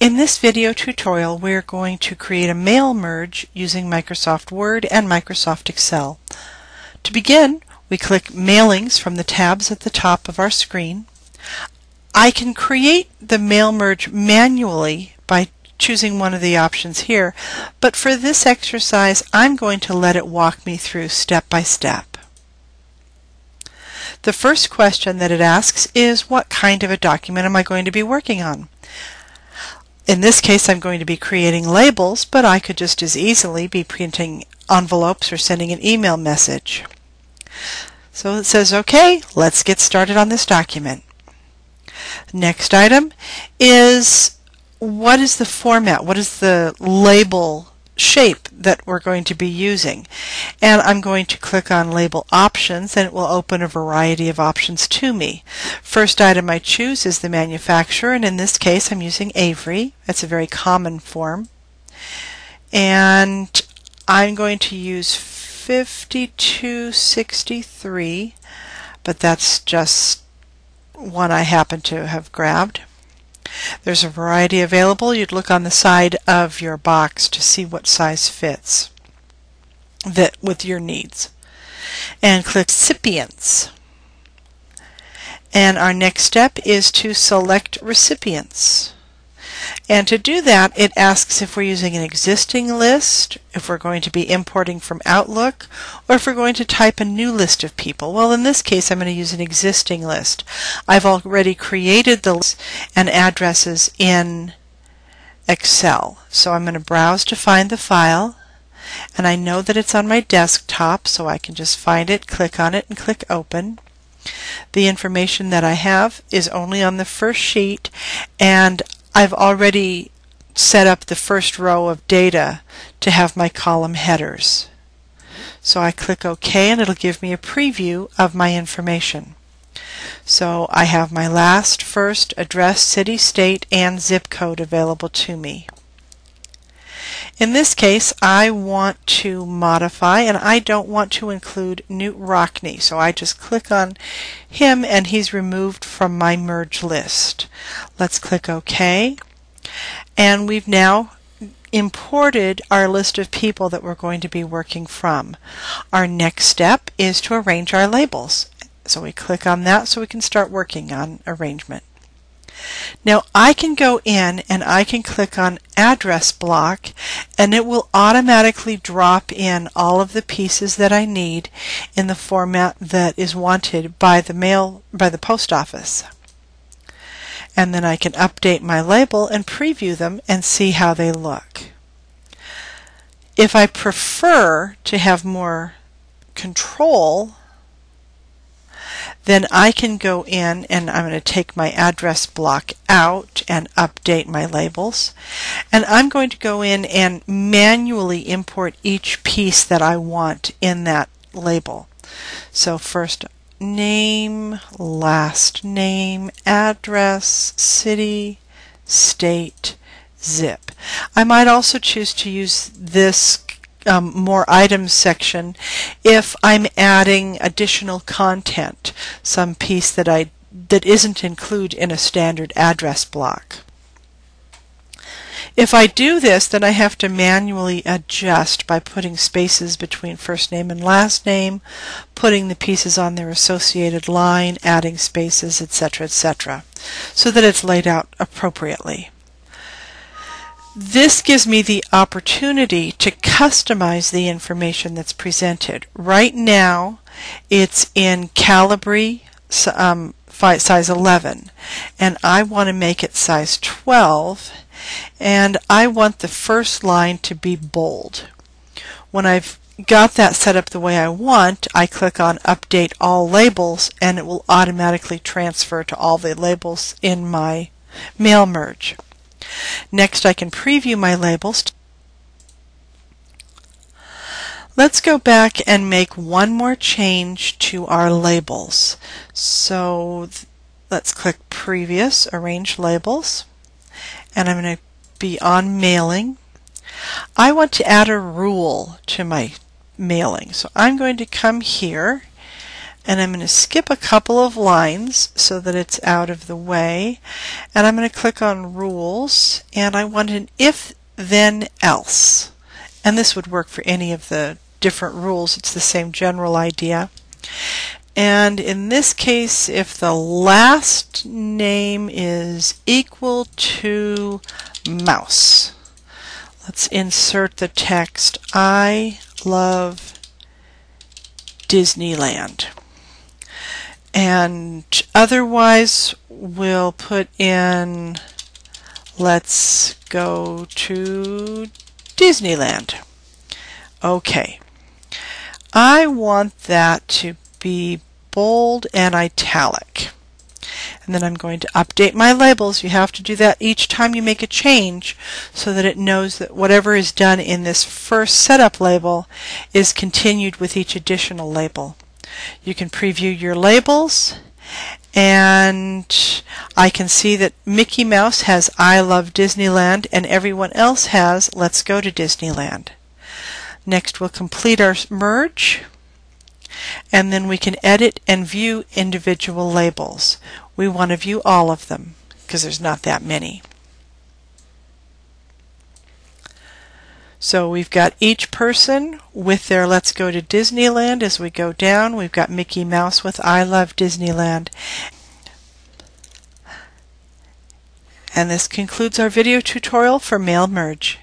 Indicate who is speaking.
Speaker 1: In this video tutorial, we're going to create a mail merge using Microsoft Word and Microsoft Excel. To begin, we click Mailings from the tabs at the top of our screen. I can create the mail merge manually by choosing one of the options here, but for this exercise, I'm going to let it walk me through step by step. The first question that it asks is, what kind of a document am I going to be working on? In this case, I'm going to be creating labels, but I could just as easily be printing envelopes or sending an email message. So it says, okay, let's get started on this document. Next item is, what is the format? What is the label shape that we're going to be using? And I'm going to click on Label Options, and it will open a variety of options to me. First item I choose is the manufacturer, and in this case I'm using Avery. That's a very common form. And I'm going to use 5263, but that's just one I happen to have grabbed. There's a variety available. You'd look on the side of your box to see what size fits with your needs. And click Recipients. And our next step is to select Recipients. And to do that, it asks if we're using an existing list, if we're going to be importing from Outlook, or if we're going to type a new list of people. Well, in this case, I'm going to use an existing list. I've already created the lists and addresses in Excel. So I'm going to browse to find the file, and I know that it's on my desktop, so I can just find it, click on it, and click Open. The information that I have is only on the first sheet, and I've already set up the first row of data to have my column headers. So I click OK, and it'll give me a preview of my information. So I have my last, first, address, city, state, and zip code available to me. In this case, I want to modify, and I don't want to include Newt Rockney, so I just click on him and he's removed from my merge list. Let's click OK, and we've now imported our list of people that we're going to be working from. Our next step is to arrange our labels. So we click on that so we can start working on arrangement. Now I can go in and I can click on Address Block, and it will automatically drop in all of the pieces that I need in the format that is wanted by the post office. And then I can update my label and preview them and see how they look. If I prefer to have more control, then I can go in and I'm going to take my address block out and update my labels. And I'm going to go in and manually import each piece that I want in that label. So first, name, last name, address, city, state, zip. I might also choose to use this more items section if I'm adding additional content, some piece that isn't included in a standard address block. If I do this, then I have to manually adjust by putting spaces between first name and last name, putting the pieces on their associated line, adding spaces, etc., etc., so that it's laid out appropriately. This gives me the opportunity to customize the information that's presented. Right now, it's in Calibri size 11, and I want to make it size 12, and I want the first line to be bold. When I've got that set up the way I want, I click on Update All Labels, and it will automatically transfer to all the labels in my mail merge. Next, I can preview my labels. Let's go back and make one more change to our labels. So let's click Previous, Arrange Labels, and I'm going to be on Mailing. I want to add a rule to my mailing, so I'm going to come here and I'm going to skip a couple of lines so that it's out of the way, and I'm going to click on Rules, and I want an if then else, and this would work for any of the different rules. It's the same general idea. And in this case, if the last name is equal to mouse, let's insert the text, I love Disneyland. And otherwise, we'll put in, let's go to Disneyland. Okay. I want that to be bold and italic. And then I'm going to update my labels. You have to do that each time you make a change so that it knows that whatever is done in this first setup label is continued with each additional label. You can preview your labels, and I can see that Mickey Mouse has I love Disneyland and everyone else has Let's go to Disneyland. Next, we'll complete our merge, and then we can edit and view individual labels. We want to view all of them because there's not that many. So we've got each person with their Let's go to Disneyland. As we go down, we've got Mickey Mouse with I love Disneyland. And this concludes our video tutorial for MailMerge.